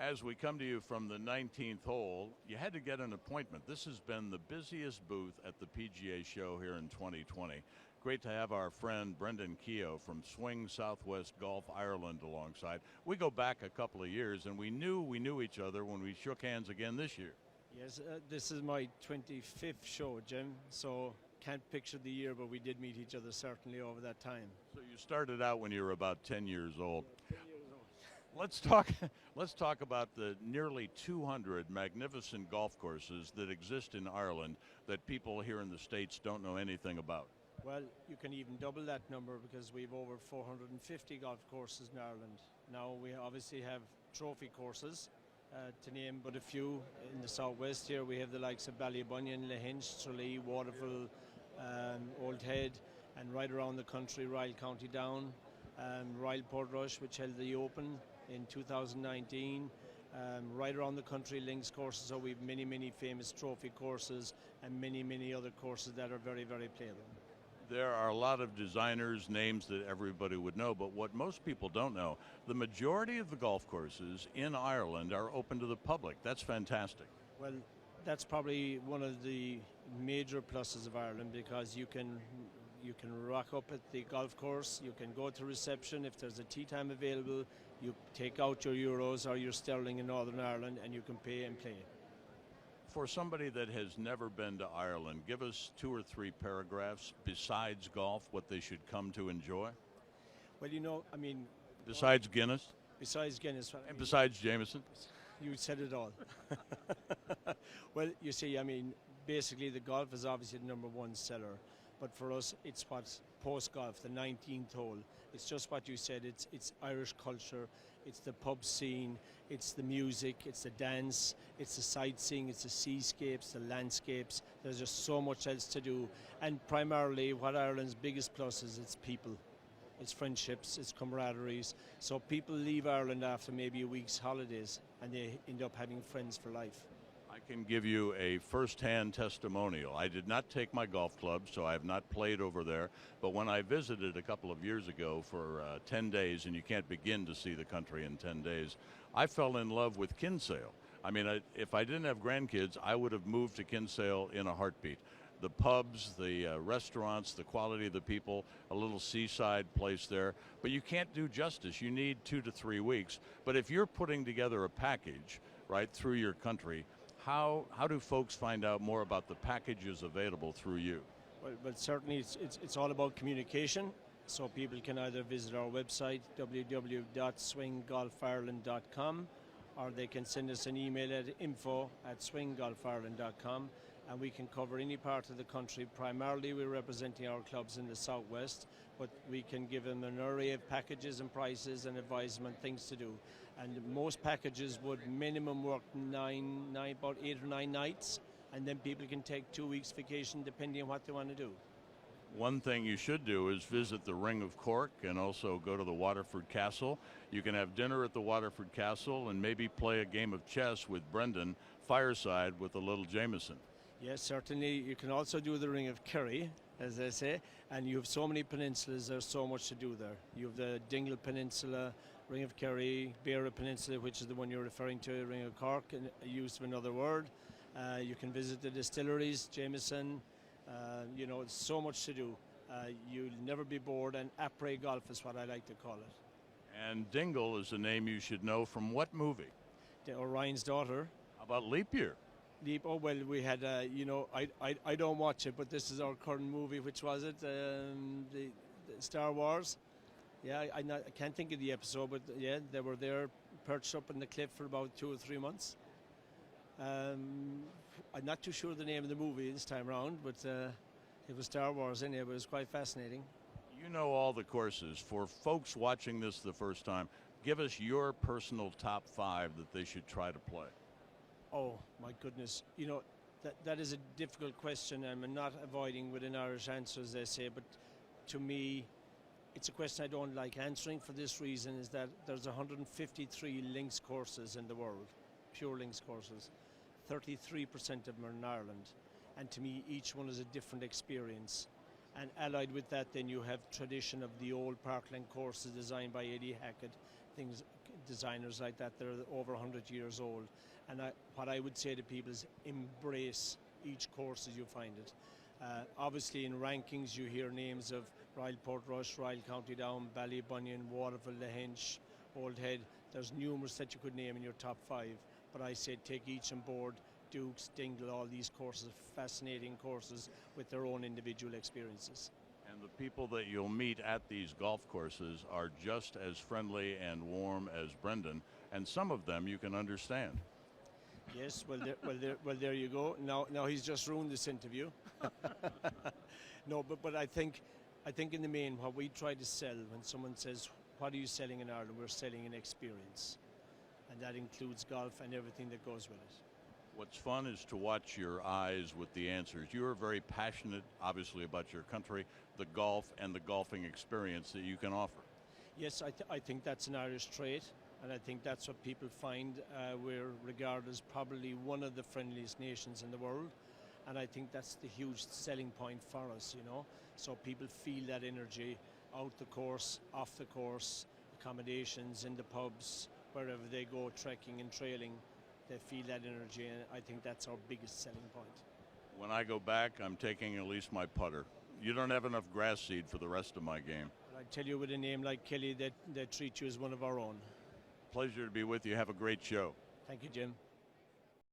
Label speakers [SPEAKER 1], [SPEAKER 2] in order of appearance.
[SPEAKER 1] As we come to you from the 19th hole, you had to get an appointment. This has been the busiest booth at the PGA Show here in 2020. Great to have our friend Brendan Keogh from Swing Southwest Golf Ireland alongside. We go back a couple of years, and we knew each other when we shook hands again this year.
[SPEAKER 2] Yes, this is my 25th show, Jim, so can't picture the year, but we did meet each other certainly over that time.
[SPEAKER 1] So you started out when you were about 10 years old.
[SPEAKER 2] 10 years old.
[SPEAKER 1] Let's talk about the nearly 200 magnificent golf courses that exist in Ireland that people here in the States don't know anything about.
[SPEAKER 2] Well, you can even double that number because we've over 450 golf courses in Ireland. Now we obviously have trophy courses, to name but a few. In the southwest here we have the likes of Ballybunion, Lahinch, Tralee, Waterville, Old Head, and right around the country, Royal County Down, Royal Portrush, which held the Open in 2019. Right around the country, links courses, so we have many famous trophy courses and many other courses that are very playable.
[SPEAKER 1] There are a lot of designers, names that everybody would know, but what most people don't know, the majority of the golf courses in Ireland are open to the public. That's fantastic.
[SPEAKER 2] Well, that's probably one of the major pluses of Ireland, because you can rock up at the golf course, you can go to reception. If there's a tee time available, you take out your euros or your sterling in Northern Ireland and you can pay and play.
[SPEAKER 1] For somebody that has never been to Ireland, give us 2 or 3 paragraphs besides golf, what they should come to enjoy.
[SPEAKER 2] Well,
[SPEAKER 1] Besides Guinness?
[SPEAKER 2] Besides Guinness.
[SPEAKER 1] And besides Jameson?
[SPEAKER 2] You said it all. Well, you see, basically the golf is obviously the number one seller. But for us, it's what's post-golf, the 19th hole. It's just what you said. It's Irish culture. It's the pub scene. It's the music. It's the dance. It's the sightseeing. It's the seascapes, the landscapes. There's just so much else to do. And primarily, what Ireland's biggest plus is its people. It's friendships. It's camaraderies. So people leave Ireland after maybe a week's holidays, and they end up having friends for life.
[SPEAKER 1] I can give you a first-hand testimonial. I did not take my golf club, so I have not played over there. But when I visited a couple of years ago for 10 days, and you can't begin to see the country in 10 days, I fell in love with Kinsale. If I didn't have grandkids, I would have moved to Kinsale in a heartbeat. The pubs, the restaurants, the quality of the people, a little seaside place there. But you can't do justice. You need 2 to 3 weeks. But if you're putting together a package right through your country, how do folks find out more about the packages available through you?
[SPEAKER 2] Well, certainly it's all about communication. So people can either visit our website, www.swinggolfireland.com, or they can send us an email at info@swinggolfireland.com, and we can cover any part of the country. Primarily we're representing our clubs in the southwest, but we can give them an array of packages and prices and advisement, things to do. And most packages would minimum work about 8 or 9 nights, and then people can take 2 weeks vacation depending on what they want to do.
[SPEAKER 1] One thing you should do is visit the Ring of Cork and also go to the Waterford Castle. You can have dinner at the Waterford Castle and maybe play a game of chess with Brendan, fireside with a little Jameson.
[SPEAKER 2] Yes, certainly. You can also do the Ring of Kerry, as they say, and you have so many peninsulas, there's so much to do there. You have the Dingle Peninsula, Ring of Kerry, Beara Peninsula, which is the one you're referring to, Ring of Cork, and used of another word. You can visit the distilleries, Jameson. It's so much to do. You'll never be bored, and après golf is what I like to call it.
[SPEAKER 1] And Dingle is a name you should know from what movie?
[SPEAKER 2] Orion's Daughter.
[SPEAKER 1] How about Leap Year?
[SPEAKER 2] Oh, well, we had, I don't watch it, but this is our current movie. Which was it? The Star Wars. Yeah, I can't think of the episode, but yeah, they were there perched up in the cliff for about 2 or 3 months. I'm not too sure the name of the movie this time around, but it was Star Wars anyway, but it was quite fascinating.
[SPEAKER 1] You know all the courses. For folks watching this the first time, give us your personal top 5 that they should try to play.
[SPEAKER 2] Oh, my goodness. That is a difficult question, and I'm not avoiding with an Irish answer, as they say, but to me, it's a question I don't like answering for this reason, is that there's 153 links courses in the world, pure links courses. 33% of them are in Ireland, and to me each one is a different experience. And allied with that, then you have tradition of the old parkland courses designed by Eddie Hackett, things designers like that. They're over 100 years old. And what I would say to people is embrace each course as you find it. Obviously, in rankings, you hear names of Royal Portrush, Royal County Down, Ballybunion, Waterville, Lahinch, Old Head. There's numerous that you could name in your top 5. But I say take each on board. Dukes, Dingle, all these courses, fascinating courses with their own individual experiences.
[SPEAKER 1] And the people that you'll meet at these golf courses are just as friendly and warm as Brendan, and some of them you can understand.
[SPEAKER 2] Yes, there you go. Now he's just ruined this interview. No, but I think in the main what we try to sell when someone says, "What are you selling in Ireland?" We're selling an experience, and that includes golf and everything that goes with it.
[SPEAKER 1] What's fun is to watch your eyes with the answers. You are very passionate, obviously, about your country, the golf, and the golfing experience that you can offer.
[SPEAKER 2] Yes, I think that's an Irish trait, and I think that's what people find. We're regarded as probably one of the friendliest nations in the world, and I think that's the huge selling point for us, you know. So people feel that energy out the course, off the course, accommodations, in the pubs, wherever they go, trekking and trailing. They feel that energy, and I think that's our biggest selling point.
[SPEAKER 1] When I go back, I'm taking at least my putter. You don't have enough grass seed for the rest of my game.
[SPEAKER 2] I tell you, with a name like Kelly, they treat you as one of our own.
[SPEAKER 1] Pleasure to be with you. Have a great show.
[SPEAKER 2] Thank you, Jim.